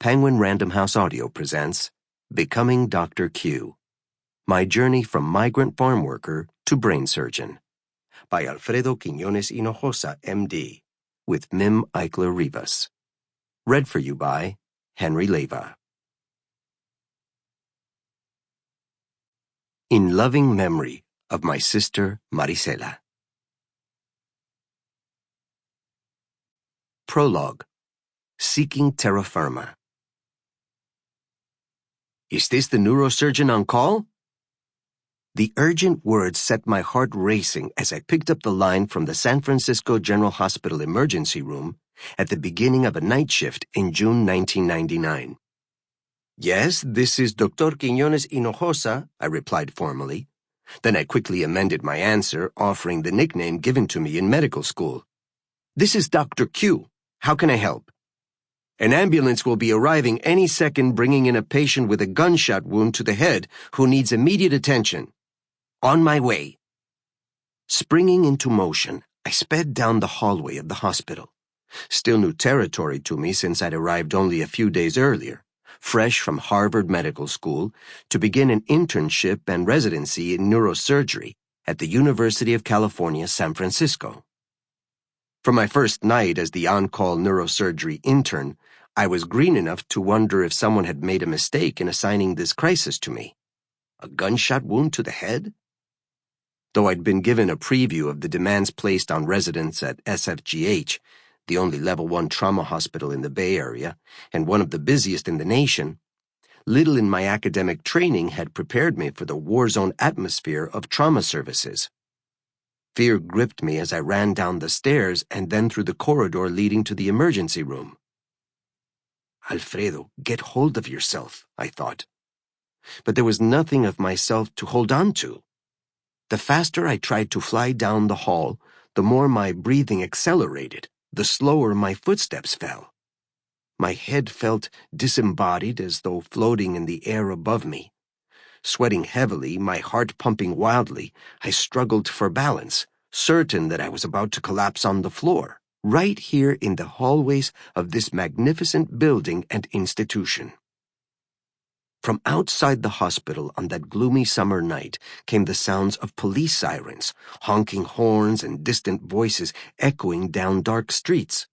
Penguin Random House Audio presents Becoming Dr. Q, My Journey from Migrant Farm Worker to Brain Surgeon by Alfredo Quinones-Hinojosa, MD, with Mim Eichler-Rivas. Read for you by Henry Levya. In loving memory of my sister Marisela. Prologue. Seeking terra firma. Is this the neurosurgeon on call? The urgent words set my heart racing as I picked up the line from the San Francisco General Hospital emergency room at the beginning of a night shift in June 1999. Yes, this is Dr. Quinones-Hinojosa, I replied formally. Then I quickly amended my answer, offering the nickname given to me in medical school. This is Dr. Q. How can I help? An ambulance will be arriving any second, bringing in a patient with a gunshot wound to the head who needs immediate attention. On my way. Springing into motion, I sped down the hallway of the hospital. Still new territory to me since I'd arrived only a few days earlier, fresh from Harvard Medical School, to begin an internship and residency in neurosurgery at the University of California, San Francisco. For my first night as the on-call neurosurgery intern, I was green enough to wonder if someone had made a mistake in assigning this crisis to me. A gunshot wound to the head? Though I'd been given a preview of the demands placed on residents at SFGH, the only level 1 trauma hospital in the Bay Area, and one of the busiest in the nation, little in my academic training had prepared me for the war-zone atmosphere of trauma services. Fear gripped me as I ran down the stairs and then through the corridor leading to the emergency room. Alfredo, get hold of yourself, I thought. But there was nothing of myself to hold on to. The faster I tried to fly down the hall, the more my breathing accelerated, the slower my footsteps fell. My head felt disembodied as though floating in the air above me. Sweating heavily, my heart pumping wildly, I struggled for balance, certain that I was about to collapse on the floor, right here in the hallways of this magnificent building and institution. From outside the hospital on that gloomy summer night came the sounds of police sirens, honking horns and distant voices echoing down dark streets.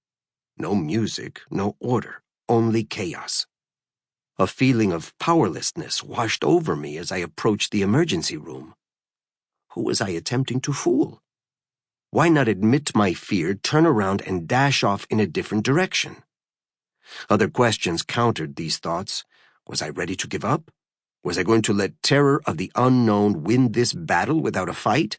No music, no order, only chaos. A feeling of powerlessness washed over me as I approached the emergency room. Who was I attempting to fool? Why not admit my fear, turn around, and dash off in a different direction? Other questions countered these thoughts. Was I ready to give up? Was I going to let terror of the unknown win this battle without a fight?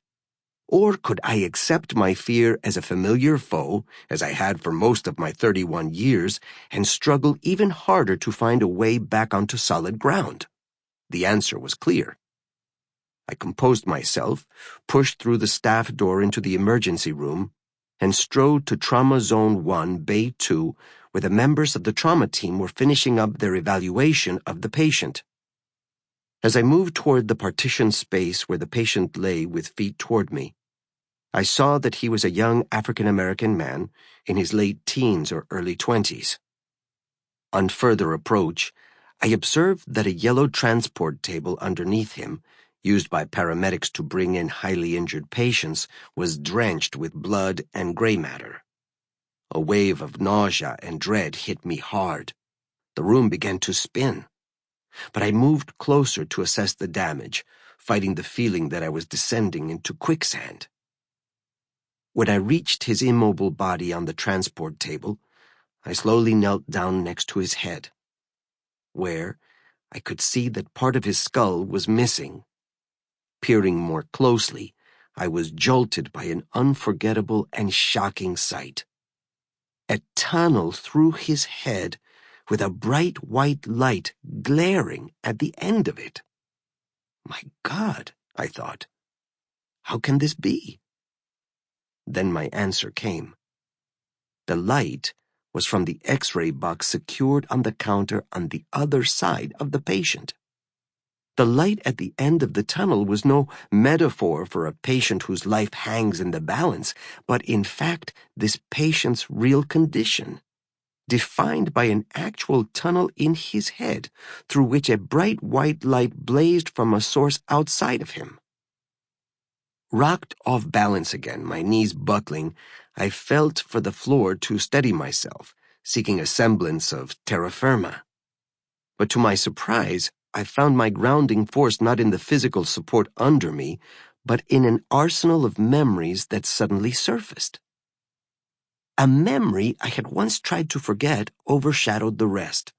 Or could I accept my fear as a familiar foe, as I had for most of my 31 years, and struggle even harder to find a way back onto solid ground? The answer was clear. I composed myself, pushed through the staff door into the emergency room, and strode to Trauma Zone 1, Bay 2, where the members of the trauma team were finishing up their evaluation of the patient. As I moved toward the partitioned space where the patient lay with feet toward me, I saw that he was a young African-American man in his late teens or early 20s. On further approach, I observed that a yellow transport table underneath him, used by paramedics to bring in highly injured patients, was drenched with blood and gray matter. A wave of nausea and dread hit me hard. The room began to spin. But I moved closer to assess the damage, fighting the feeling that I was descending into quicksand. When I reached his immobile body on the transport table, I slowly knelt down next to his head, where I could see that part of his skull was missing. Peering more closely, I was jolted by an unforgettable and shocking sight. A tunnel through his head with a bright white light glaring at the end of it. My God, I thought. How can this be? Then my answer came. The light was from the X-ray box secured on the counter on the other side of the patient. The light at the end of the tunnel was no metaphor for a patient whose life hangs in the balance, but in fact this patient's real condition. defined by an actual tunnel in his head through which a bright white light blazed from a source outside of him. Rocked off balance again, my knees buckling, I felt for the floor to steady myself, seeking a semblance of terra firma. But to my surprise, I found my grounding force not in the physical support under me, but in an arsenal of memories that suddenly surfaced. A memory I had once tried to forget overshadowed the rest.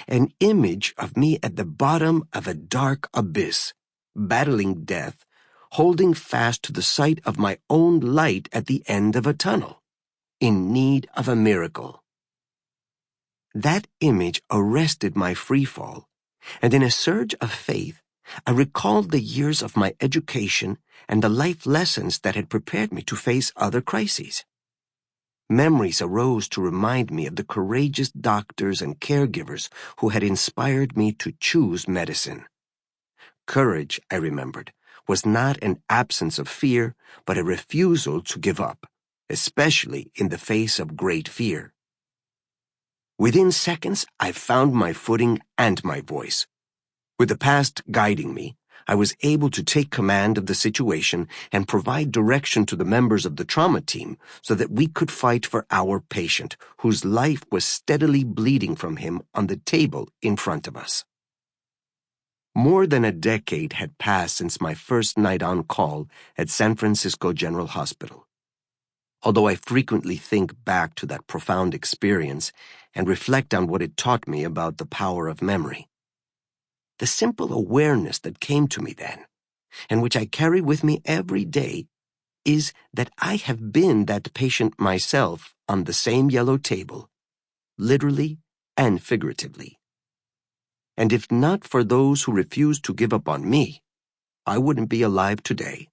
An image of me at the bottom of a dark abyss, battling death, holding fast to the sight of my own light at the end of a tunnel, in need of a miracle. That image arrested my freefall, and in a surge of faith, I recalled the years of my education and the life lessons that had prepared me to face other crises. Memories arose to remind me of the courageous doctors and caregivers who had inspired me to choose medicine. Courage, I remembered, was not an absence of fear, but a refusal to give up, especially in the face of great fear. Within seconds, I found my footing and my voice. With the past guiding me, I was able to take command of the situation and provide direction to the members of the trauma team so that we could fight for our patient, whose life was steadily bleeding from him on the table in front of us. More than a decade had passed since my first night on call at San Francisco General Hospital. Although I frequently think back to that profound experience and reflect on what it taught me about the power of memory, the simple awareness that came to me then, and which I carry with me every day, is that I have been that patient myself on the same yellow table, literally and figuratively. And if not for those who refused to give up on me, I wouldn't be alive today.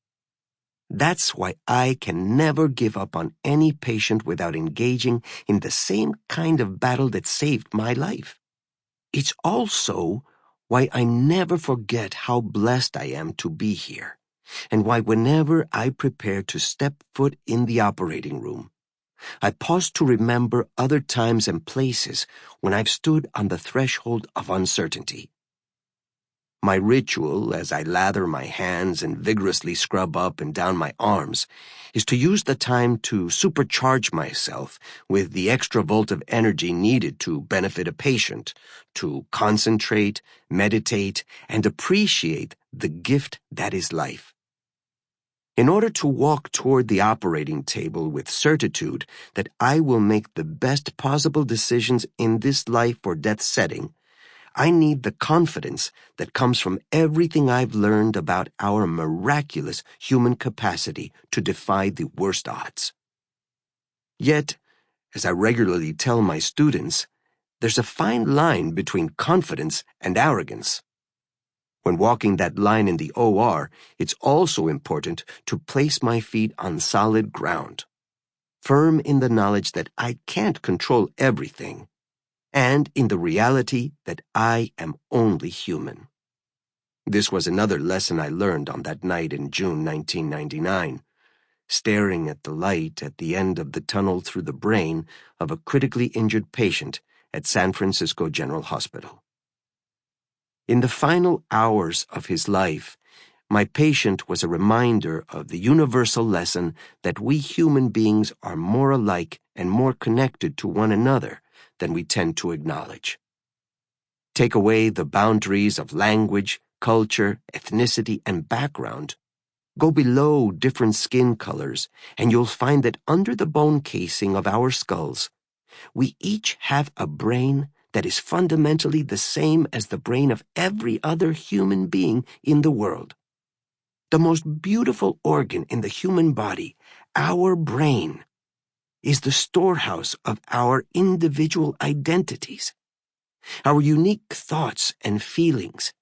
That's why I can never give up on any patient without engaging in the same kind of battle that saved my life. It's also why I never forget how blessed I am to be here, and why whenever I prepare to step foot in the operating room, I pause to remember other times and places when I've stood on the threshold of uncertainty. My ritual, as I lather my hands and vigorously scrub up and down my arms, is to use the time to supercharge myself with the extra volt of energy needed to benefit a patient, to concentrate, meditate, and appreciate the gift that is life. In order to walk toward the operating table with certitude that I will make the best possible decisions in this life or death setting, I need the confidence that comes from everything I've learned about our miraculous human capacity to defy the worst odds. Yet, as I regularly tell my students, there's a fine line between confidence and arrogance. When walking that line in the OR, it's also important to place my feet on solid ground, firm in the knowledge that I can't control everything, and in the reality that I am only human. This was another lesson I learned on that night in June 1999, staring at the light at the end of the tunnel through the brain of a critically injured patient at San Francisco General Hospital. In the final hours of his life, my patient was a reminder of the universal lesson that we human beings are more alike and more connected to one another than we tend to acknowledge. Take away the boundaries of language, culture, ethnicity, and background. Go below different skin colors, and you'll find that under the bone casing of our skulls, we each have a brain that is fundamentally the same as the brain of every other human being in the world. The most beautiful organ in the human body, our brain, is the storehouse of our individual identities, our unique thoughts and feelings.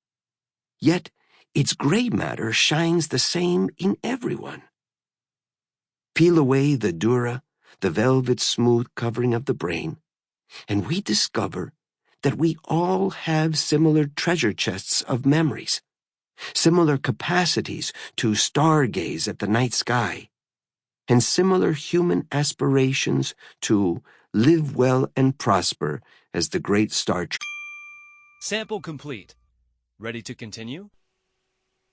Yet, its gray matter shines the same in everyone. Peel away the dura, the velvet smooth covering of the brain, and we discover that we all have similar treasure chests of memories, similar capacities to stargaze at the night sky, and similar human aspirations to live well and prosper as the great star. Sample complete. Ready to continue?